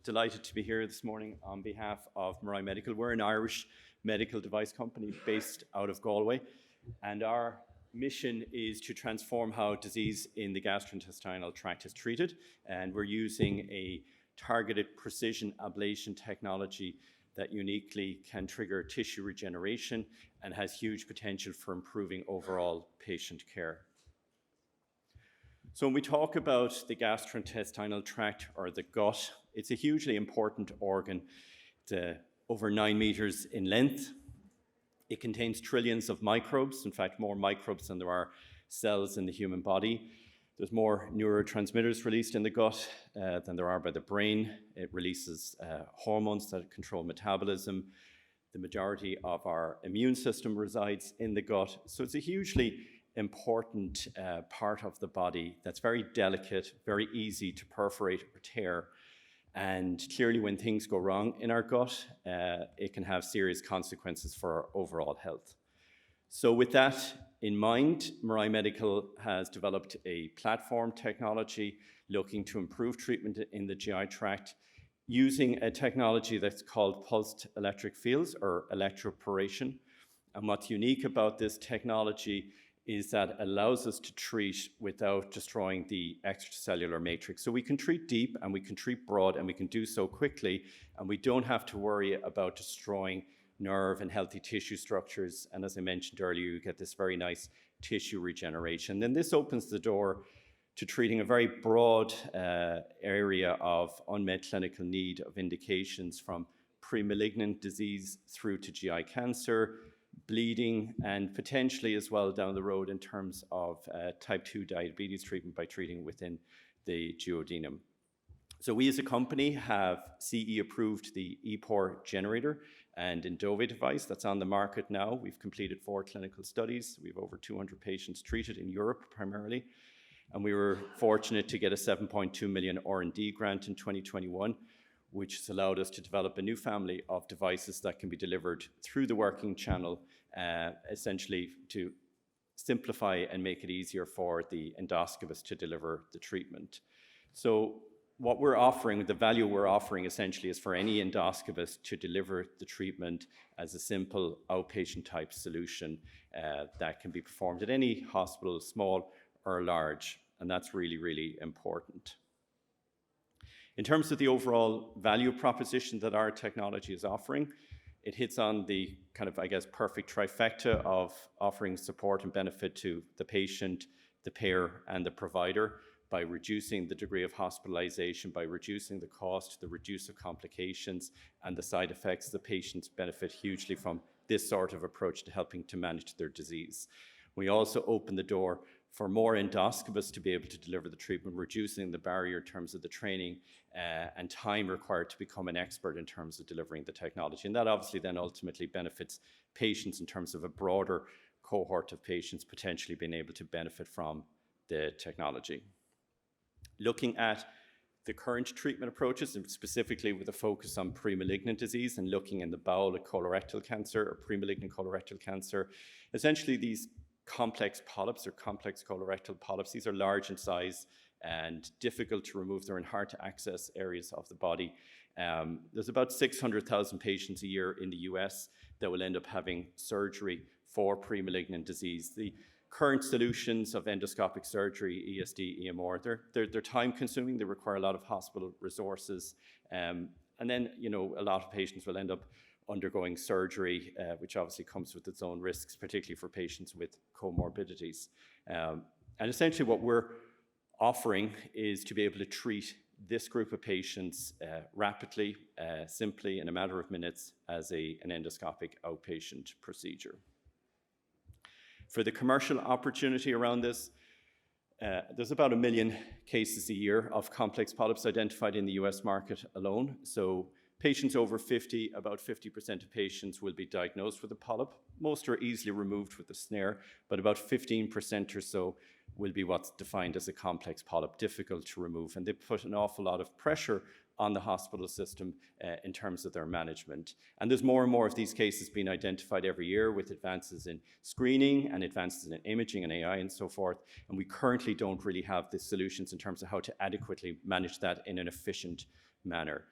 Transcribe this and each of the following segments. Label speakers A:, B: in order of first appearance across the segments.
A: delighted to be here this morning on behalf of Mirai Medical. We're an Irish medical device company based out of Galway, and our mission is to transform how disease in the gastrointestinal tract is treated, and we're using a targeted precision ablation technology that uniquely can trigger tissue regeneration and has huge potential for improving overall patient care. So when we talk about the gastrointestinal tract, or the gut, it's a hugely important organ. It's over 9 meters in length. It contains trillions of microbes, in fact, more microbes than there are cells in the human body. There's more neurotransmitters released in the gut than there are by the brain. It releases hormones that control metabolism. The majority of our immune system resides in the gut. So it's a hugely important part of the body that's very delicate, very easy to perforate or tear. And clearly when things go wrong in our gut, it can have serious consequences for our overall health. So with that in mind, Mirai Medical has developed a platform technology looking to improve treatment in the GI tract using a technology that's called pulsed electric fields, or electroporation. And what's unique about this technology is that it allows us to treat without destroying the extracellular matrix. So we can treat deep and we can treat broad, and we can do so quickly, and we don't have to worry about destroying nerve and healthy tissue structures. And as I mentioned earlier, you get this very nice tissue regeneration. Then this opens the door to treating a very broad area of unmet clinical need of indications, from pre-malignant disease through to GI cancer, bleeding, and potentially as well down the road in terms of type 2 diabetes treatment by treating within the duodenum. So we as a company have CE approved the ePORE generator and Indove device that's on the market now. We've completed 4 clinical studies. We have over 200 patients treated in Europe primarily. And we were fortunate to get a 7.2 million R&D grant in 2021, which has allowed us to develop a new family of devices that can be delivered through the working channel, essentially to simplify and make it easier for the endoscopist to deliver the treatment. So what we're offering, the value we're offering essentially, is for any endoscopist to deliver the treatment as a simple outpatient type solution that can be performed at any hospital, small or large, and that's really, really important. In terms of the overall value proposition that our technology is offering, it hits on the kind of, I guess, perfect trifecta of offering support and benefit to the patient, the payer, and the provider by reducing the degree of hospitalization, by reducing the cost, the reduce of complications, and the side effects. The patients benefit hugely from this sort of approach to helping to manage their disease. We also open the door for more endoscopists to be able to deliver the treatment, reducing the barrier in terms of the training and time required to become an expert in terms of delivering the technology. And that obviously then ultimately benefits patients in terms of a broader cohort of patients potentially being able to benefit from the technology. Looking at the current treatment approaches, and specifically with a focus on pre-malignant disease and looking in the bowel at colorectal cancer or pre-malignant colorectal cancer, essentially these complex polyps or complex colorectal polyps, these are large in size and difficult to remove. They're in hard to access areas of the body. There's about 600,000 patients a year in the US that will end up having surgery for pre-malignant disease. The current solutions of endoscopic surgery, ESD, EMR, they're time consuming. They require a lot of hospital resources. And then, you know, a lot of patients will end up undergoing surgery, which obviously comes with its own risks, particularly for patients with comorbidities. And essentially what we're offering is to be able to treat this group of patients rapidly, simply in a matter of minutes as an endoscopic outpatient procedure. For the commercial opportunity around this, there's about 1 million cases a year of complex polyps identified in the US market alone. So patients over 50, about 50% of patients will be diagnosed with a polyp. Most are easily removed with a snare, but about 15% or so will be what's defined as a complex polyp, difficult to remove. And they put an awful lot of pressure on the hospital system in terms of their management. And there's more and more of these cases being identified every year with advances in screening and advances in imaging and AI and so forth. And we currently don't really have the solutions in terms of how to adequately manage that in an efficient manner.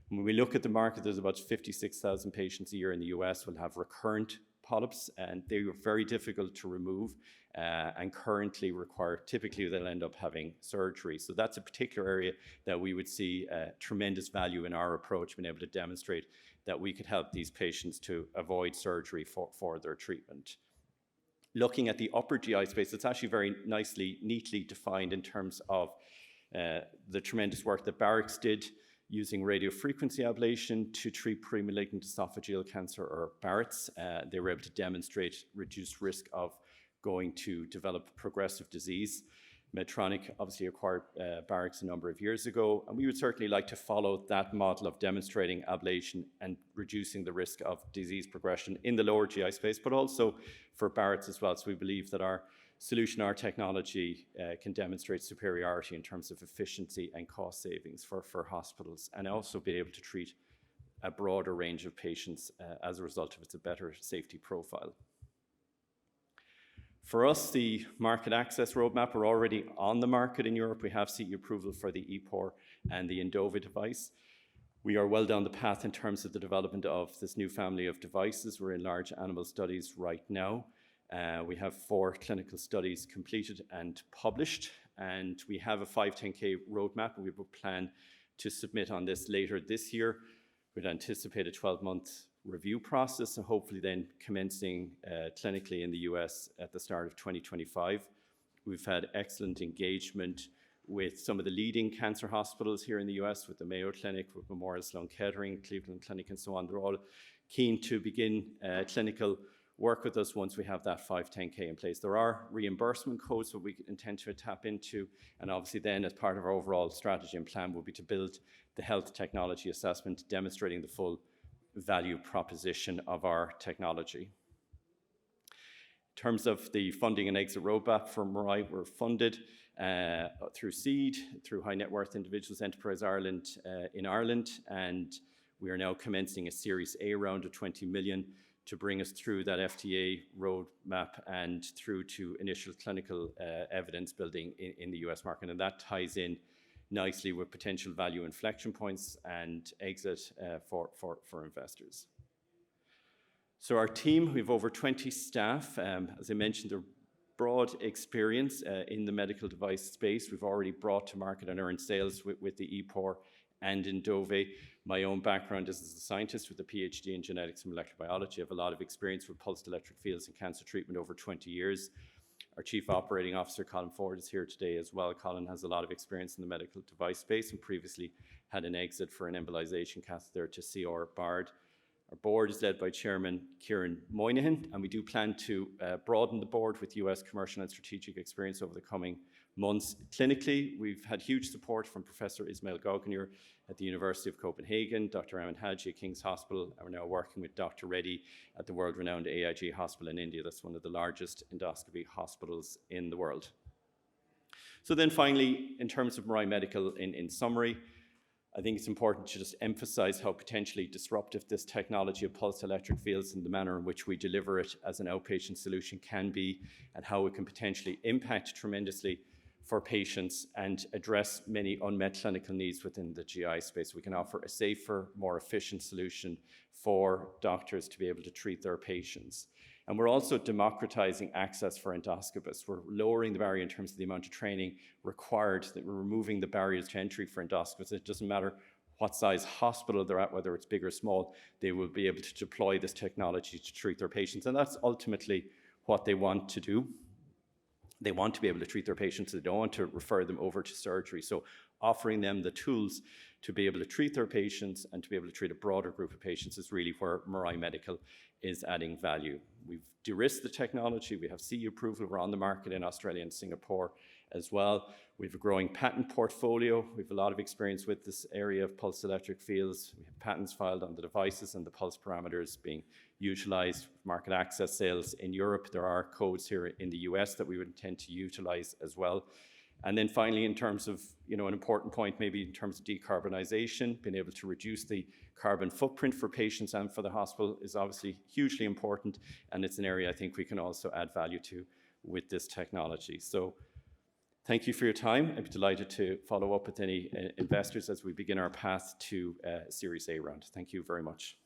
A: When we look at the market, there's about 56,000 patients a year in the US will have recurrent polyps, and they are very difficult to remove and currently require, typically they'll end up having surgery. So that's a particular area that we would see tremendous value in our approach, being able to demonstrate that we could help these patients to avoid surgery for their treatment. Looking at the upper GI space, it's actually very neatly defined in terms of the tremendous work that Barracks did using radiofrequency ablation to treat premalignant esophageal cancer, or Barrett's. They were able to demonstrate reduced risk of going to develop progressive disease. Medtronic obviously acquired Barracks a number of years ago, and we would certainly like to follow that model of demonstrating ablation and reducing the risk of disease progression in the lower GI space, but also for Barrett's as well. So we believe that our solution, our technology can demonstrate superiority in terms of efficiency and cost savings for hospitals, and also be able to treat a broader range of patients as a result of its a better safety profile. For us, the market access roadmap, we're already on the market in Europe. We have CE approval for the ePORE and the Indova device. We are well down the path in terms of the development of this new family of devices. We're in large animal studies right now. We have 4 clinical studies completed and published, and we have a 510K roadmap, and we have a plan to submit on this later this year. We'd anticipate a 12-month review process, and hopefully then commencing clinically in the US at the start of 2025. We've had excellent engagement with some of the leading cancer hospitals here in the US, with the Mayo Clinic, with Memorial Sloan Kettering, Cleveland Clinic, and so on. They're all keen to begin clinical work with us once we have that 510K in place. There are reimbursement codes that we intend to tap into, and obviously then as part of our overall strategy and plan will be to build the health technology assessment, demonstrating the full value proposition of our technology. In terms of the funding and exit roadmap for Mirai, we're funded through SEED, through High Net Worth Individuals Enterprise Ireland in Ireland, and we are now commencing a Series A round of 20 million to bring us through that FDA roadmap and through to initial clinical evidence building in the US market, and that ties in nicely with potential value inflection points and exit for investors. So our team, we have over 20 staff. As I mentioned, they're broad experience in the medical device space. We've already brought to market and earned sales with the ePORE and Indova. My own background is as a scientist with a PhD in genetics and molecular biology. I have a lot of experience with pulsed electric fields and cancer treatment over 20 years. Our Chief Operating Officer, Colin Ford, is here today as well. Colin has a lot of experience in the medical device space and previously had an exit for an embolization catheter to CR Bard. Our board is led by Chairman Kieran Moynihan, and we do plan to broaden the board with US commercial and strategic experience over the coming months. Clinically, we've had huge support from Professor Ismail Gauguinier at the University of Copenhagen, Dr. Aman Haji at King's Hospital, and we're now working with Dr. Reddy at the world-renowned AIG Hospital in India. That's one of the largest endoscopy hospitals in the world. So then finally, in terms of Mirai Medical, in summary, I think it's important to just emphasize how potentially disruptive this technology of pulsed electric fields and the manner in which we deliver it as an outpatient solution can be, and how it can potentially impact tremendously for patients and address many unmet clinical needs within the GI space. We can offer a safer, more efficient solution for doctors to be able to treat their patients. And we're also democratizing access for endoscopists. We're lowering the barrier in terms of the amount of training required, that we're removing the barriers to entry for endoscopists. It doesn't matter what size hospital they're at, whether it's big or small, they will be able to deploy this technology to treat their patients. And that's ultimately what they want to do. They want to be able to treat their patients. They don't want to refer them over to surgery. So offering them the tools to be able to treat their patients and to be able to treat a broader group of patients is really where Mirai Medical is adding value. We've de-risked the technology. We have CE approval. We're on the market in Australia and Singapore as well. We have a growing patent portfolio. We have a lot of experience with this area of pulsed electric fields. We have patents filed on the devices and the pulse parameters being utilized. Market access sales in Europe. There are codes here in the US that we would intend to utilize as well. And then finally, in terms of, an important point, maybe in terms of decarbonization, being able to reduce the carbon footprint for patients and for the hospital is obviously hugely important. And it's an area I think we can also add value to with this technology. So Thank you for your time. I'd be delighted to follow up with any investors as we begin our path to Series A round. Thank you very much.